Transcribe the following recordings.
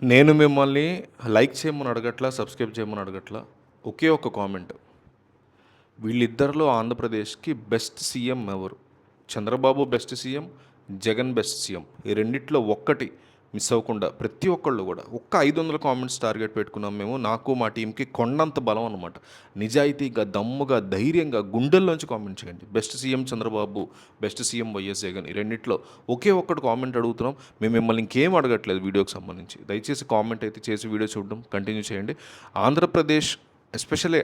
నేను మిమ్మల్ని లైక్ చేయమని అడగట్లా, సబ్స్క్రైబ్ చేయమని అడగట్లా. ఒకే ఒక కామెంట్. వీళ్ళిద్దరిలో ఆంధ్రప్రదేశ్‌కి బెస్ట్ సీఎం ఎవరు? Chandrababu best CM, Jagan best CM. ఈ రెండిట్లో ఒక్కటి మిస్ అవ్వకుండా ప్రతి ఒక్కళ్ళు కూడా ఒక్క 500 కామెంట్స్ టార్గెట్ పెట్టుకున్నాం మేము. నాకు మా టీంకి కొండంత బలం అనమాట. నిజాయితీగా, దమ్ముగా, ధైర్యంగా గుండెల్లోంచి కామెంట్ చేయండి. Best CM Chandrababu, best CM YS Jagan. ఈ రెండిట్లో ఒకే ఒక్కటి కామెంట్ అడుగుతున్నాం. మేము మిమ్మల్ని ఇంకేం అడగట్లేదు వీడియోకి సంబంధించి. దయచేసి కామెంట్ అయితే చేసి వీడియో చూడడం కంటిన్యూ చేయండి. ఆంధ్రప్రదేశ్ ఎస్పెషల్లీ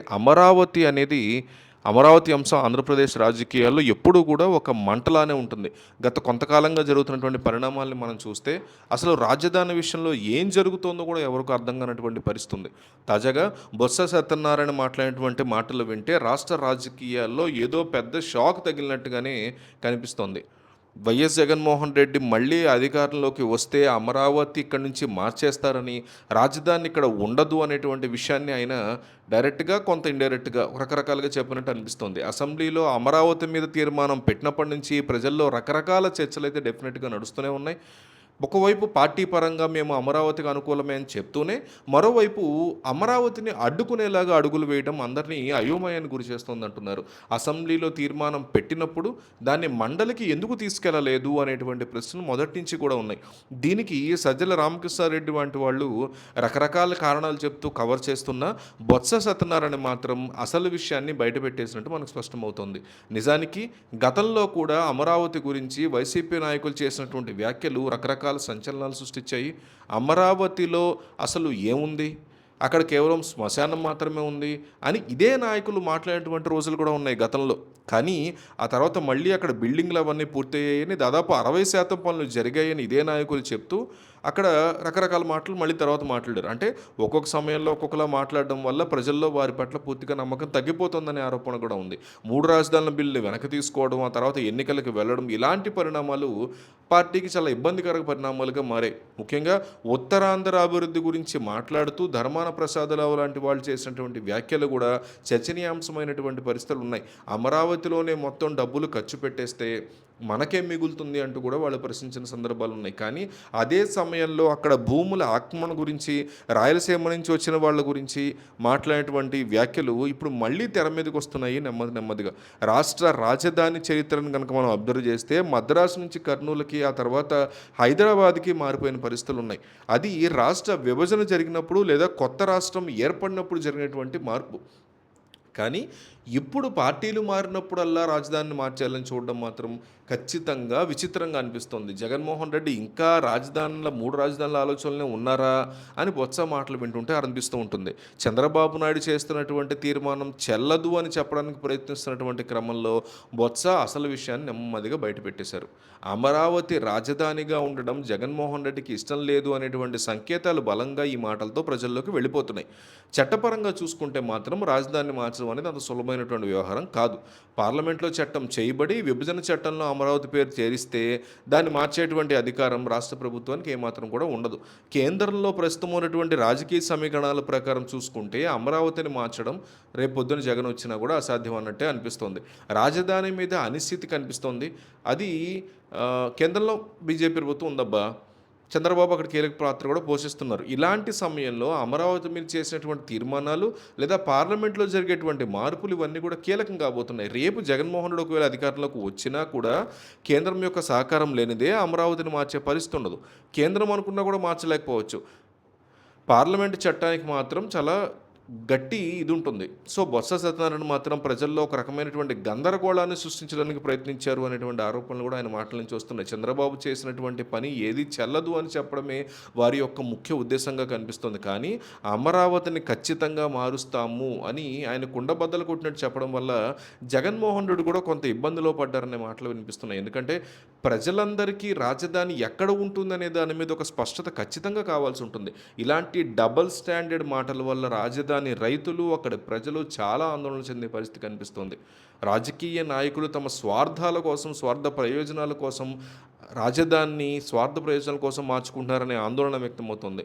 అమరావతి అంశం ఆంధ్రప్రదేశ్ రాజకీయాల్లో ఎప్పుడూ కూడా ఒక మంటలానే ఉంటుంది. గత కొంతకాలంగా జరుగుతున్నటువంటి పరిణామాల్ని మనం చూస్తే అసలు రాజధాని విషయంలో ఏం జరుగుతుందో కూడా ఎవరికి అర్థం కానటువంటి పరిస్థితి ఉంది. తాజాగా బొత్స సత్యనారాయణ మాట్లాడినటువంటి మాటలు వింటే రాష్ట్ర రాజకీయాల్లో ఏదో పెద్ద షాక్ తగిలినట్టుగానే కనిపిస్తోంది. వైఎస్ జగన్మోహన్ రెడ్డి మళ్ళీ అధికారంలోకి వస్తే అమరావతి ఇక్కడి నుంచి మార్చేస్తారని, రాజధాని ఇక్కడ ఉండదు అనేటువంటి విషయాన్ని ఆయన డైరెక్ట్గా కొంత ఇండైరెక్ట్గా రకరకాలుగా చెప్పినట్టు అనిపిస్తుంది. అసెంబ్లీలో అమరావతి మీద తీర్మానం పెట్టినప్పటి నుంచి ప్రజల్లో రకరకాల చర్చలు అయితే డెఫినెట్గా నడుస్తూనే ఉన్నాయి. ఒకవైపు పార్టీ పరంగా మేము అమరావతికి అనుకూలమే అని చెప్తూనే, మరోవైపు అమరావతిని అడ్డుకునేలాగా అడుగులు వేయడం అందరినీ అయోమయానికి గురి చేస్తుంది అంటున్నారు. అసెంబ్లీలో తీర్మానం పెట్టినప్పుడు దాన్ని మండలికి ఎందుకు తీసుకెళ్లలేదు అనేటువంటి ప్రశ్నలు మొదటి నుంచి కూడా ఉన్నాయి. దీనికి సజ్జల రామకృష్ణారెడ్డి వంటి వాళ్ళు రకరకాల కారణాలు చెప్తూ కవర్ చేస్తున్నా, బొత్స సత్యనారాయణ మాత్రం అసలు విషయాన్ని బయటపెట్టేసినట్టు మనకు స్పష్టమవుతోంది. నిజానికి గతంలో కూడా అమరావతి గురించి వైసీపీ నాయకులు చేసినటువంటి వ్యాఖ్యలు రకరకాల సంచలనాలు సృష్టించాయి. అమరావతిలో అసలు ఏముంది, అక్కడ కేవలం శ్మశానం మాత్రమే ఉంది అని ఇదే నాయకులు మాట్లాడేటువంటి రోజులు కూడా ఉన్నాయి గతంలో. కానీ ఆ తర్వాత మళ్ళీ అక్కడ బిల్డింగ్లు అవన్నీ పూర్తయ్యాయని, దాదాపు 60% పనులు జరిగాయని ఇదే నాయకులు చెప్తూ అక్కడ రకరకాల మాటలు మళ్ళీ తర్వాత మాట్లాడారు. అంటే ఒక్కొక్క సమయంలో ఒక్కొక్కలా మాట్లాడడం వల్ల ప్రజల్లో వారి పట్ల పూర్తిగా నమ్మకం తగ్గిపోతుందనే ఆరోపణ కూడా ఉంది. 3 రాజధానుల బిల్లుని వెనక్కి తీసుకోవడం, ఆ తర్వాత ఎన్నికలకు వెళ్ళడం, ఇలాంటి పరిణామాలు పార్టీకి చాలా ఇబ్బందికర పరిణామాలుగా మారాయి. ముఖ్యంగా ఉత్తరాంధ్ర అభివృద్ధి గురించి మాట్లాడుతూ ధర్మాన ప్రసాదరావు లాంటి వాళ్ళు చేసినటువంటి వ్యాఖ్యలు కూడా చర్చనీయాంశమైనటువంటి పరిస్థితులు ఉన్నాయి. అమరావతిలోనే మొత్తం డబ్బులు ఖర్చు పెట్టేస్తే మనకేం మిగులుతుంది అంటూ కూడా వాళ్ళు ప్రశ్నించిన సందర్భాలు ఉన్నాయి. కానీ అదే సమయంలో అక్కడ భూముల ఆక్రమణ గురించి, రాయలసీమ నుంచి వచ్చిన వాళ్ళ గురించి మాట్లాడేటువంటి వ్యాఖ్యలు ఇప్పుడు మళ్ళీ తెర మీదకి వస్తున్నాయి నెమ్మదిగా. రాష్ట్ర రాజధాని చరిత్రను కనుక మనం అబ్జర్వ్ చేస్తే మద్రాసు నుంచి కర్నూలుకి, ఆ తర్వాత హైదరాబాద్కి మారిపోయిన పరిస్థితులు ఉన్నాయి. అది రాష్ట్ర విభజన జరిగినప్పుడు లేదా కొత్త రాష్ట్రం ఏర్పడినప్పుడు జరిగినటువంటి మార్పు. కానీ ఇప్పుడు పార్టీలు మారినప్పుడల్లా రాజధానిని మార్చేయాలని చూడడం మాత్రం ఖచ్చితంగా విచిత్రంగా అనిపిస్తుంది. జగన్మోహన్ రెడ్డి ఇంకా 3 రాజధానుల ఆలోచనలే ఉన్నారా అని బొత్స మాటలు వింటుంటే అనిపిస్తూ ఉంటుంది. చంద్రబాబు నాయుడు చేస్తున్నటువంటి తీర్మానం చెల్లదు అని చెప్పడానికి ప్రయత్నిస్తున్నటువంటి క్రమంలో బొత్స అసలు విషయాన్ని నెమ్మదిగా బయటపెట్టేశారు. అమరావతి రాజధానిగా ఉండడం జగన్మోహన్ రెడ్డికి ఇష్టం లేదు అనేటువంటి సంకేతాలు బలంగా ఈ మాటలతో ప్రజల్లోకి వెళ్ళిపోతున్నాయి. చట్టపరంగా చూసుకుంటే మాత్రం రాజధానిని మార్చడం అనేది అంత సులభమైనటువంటి వ్యవహారం కాదు. పార్లమెంట్లో చట్టం చేయబడి విభజన చట్టంలో అమరావతి పేరు చేరిస్తే దాన్ని మార్చేటువంటి అధికారం రాష్ట్ర ప్రభుత్వానికి ఏమాత్రం కూడా ఉండదు. కేంద్రంలో ప్రస్తుతం ఉన్నటువంటి రాజకీయ సమీకరణాల ప్రకారం చూసుకుంటే అమరావతిని మార్చడం రేపొద్దున జగన్ వచ్చినా కూడా అసాధ్యం అన్నట్టే అనిపిస్తోంది. రాజధాని మీద అనిశ్చితి కనిపిస్తోంది. అది కేంద్రంలో బీజేపీ ప్రభుత్వం ఉందబ్బా, చంద్రబాబు అక్కడ కీలక పాత్ర కూడా పోషిస్తున్నారు. ఇలాంటి సమయంలో అమరావతి మీద చేసినటువంటి తీర్మానాలు లేదా పార్లమెంట్లో జరిగేటువంటి మార్పులు ఇవన్నీ కూడా కీలకం కాబోతున్నాయి. రేపు జగన్మోహన్ రెడ్డి ఒకవేళ అధికారంలోకి వచ్చినా కూడా కేంద్రం యొక్క సహకారం లేనిదే అమరావతిని మార్చే పరిస్థితి ఉండదు. కేంద్రం అనుకున్నా కూడా మార్చలేకపోవచ్చు. పార్లమెంటు చట్టానికి మాత్రం చాలా గట్టి ఇది ఉంటుంది. సో బొత్స సత్యనారాయణ మాత్రం ప్రజల్లో ఒక రకమైనటువంటి గందరగోళాన్ని సృష్టించడానికి ప్రయత్నించారు అనేటువంటి ఆరోపణలు కూడా ఆయన మాటల నుంచి వస్తున్నాయి. చంద్రబాబు చేసినటువంటి పని ఏది చెల్లదు అని చెప్పడమే వారి యొక్క ముఖ్య ఉద్దేశంగా కనిపిస్తుంది. కానీ అమరావతిని ఖచ్చితంగా మారుస్తాము అని ఆయన కుండబద్దలు కొట్టినట్టు చెప్పడం వల్ల జగన్మోహన్ రెడ్డి కూడా కొంత ఇబ్బందిలో పడ్డారనే మాటలు వినిపిస్తున్నాయి. ఎందుకంటే ప్రజలందరికీ రాజధాని ఎక్కడ ఉంటుందనే దాని మీద ఒక స్పష్టత ఖచ్చితంగా కావాల్సి ఉంటుంది. ఇలాంటి డబల్ స్టాండర్డ్ మాటల వల్ల రాజధాని రైతులు, అక్కడ ప్రజలు చాలా ఆందోళన చెందే పరిస్థితి కనిపిస్తుంది. రాజకీయ నాయకులు తమ స్వార్థాల కోసం, స్వార్థ ప్రయోజనాల కోసం రాజధానిని స్వార్థ ప్రయోజనాల కోసం మార్చుకుంటున్నారనే ఆందోళన వ్యక్తమవుతుంది.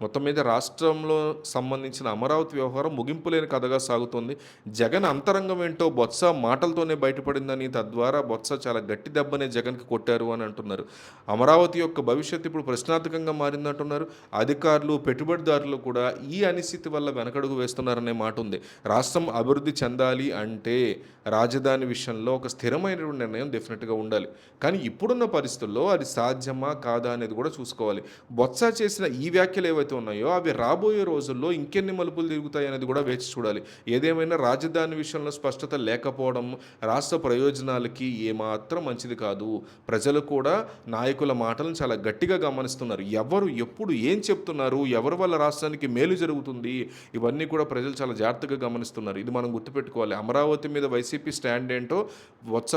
మొత్తం మీద రాష్ట్రంలో సంబంధించిన అమరావతి వ్యవహారం ముగింపు లేని కథగా సాగుతోంది. జగన్ అంతరంగం ఏంటో బొత్స మాటలతోనే బయటపడిందని, తద్వారా బొత్స చాలా గట్టి దెబ్బనే జగన్‌కి కొట్టారు అని అంటున్నారు. అమరావతి యొక్క భవిష్యత్తు ఇప్పుడు ప్రశ్నార్థకంగా మారిందంటున్నారు. అధికారులు, పెట్టుబడిదారులు కూడా ఈ అనిశ్చితి వల్ల వెనకడుగు వేస్తున్నారనే మాట ఉంది. రాష్ట్రం అభివృద్ధి చెందాలి అంటే రాజధాని విషయంలో ఒక స్థిరమైనటువంటి నిర్ణయం డెఫినెట్‌గా ఉండాలి. కానీ ఇప్పుడున్న పరిస్థితుల్లో అది సాధ్యమా? కాదా? అనేది కూడా చూసుకోవాలి. బొత్స చేసిన ఈ వ్యాఖ్యలు ఏవైతే ఉన్నాయో అవి రాబోయే రోజుల్లో ఇంకెన్ని మలుపులు తిరుగుతాయి అనేది కూడా వేచి చూడాలి. ఏదేమైనా రాజధాని విషయంలో స్పష్టత లేకపోవడం రాష్ట్ర ప్రయోజనాలకి ఏమాత్రం మంచిది కాదు. ప్రజలు కూడా నాయకుల మాటలను చాలా గట్టిగా గమనిస్తున్నారు. ఎవరు ఎప్పుడు ఏం చెప్తున్నారు, ఎవరి వల్ల రాష్ట్రానికి మేలు జరుగుతుంది, ఇవన్నీ కూడా ప్రజలు చాలా జాగ్రత్తగా గమనిస్తున్నారు. ఇది మనం గుర్తుపెట్టుకోవాలి. అమరావతి మీద వైసీపీ స్టాండ్ ఏంటో వత్స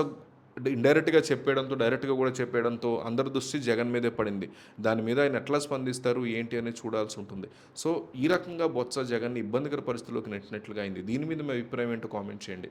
ఇండైరెక్ట్‌గా చెప్పేయడంతో, డైరెక్ట్‌గా కూడా చెప్పేయడంతో అందరి దృష్టి జగన్ మీదే పడింది. దాని మీద ఆయన ఎట్లా స్పందిస్తారు, ఏంటి అనేది చూడాల్సి ఉంటుంది. సో, ఈ రకంగా బొత్స జగన్‌ని ఇబ్బందికర పరిస్థితిలోకి నెట్టినట్లుగా అయింది. దీని మీద మీ అభిప్రాయం ఏంటో కామెంట్ చేయండి.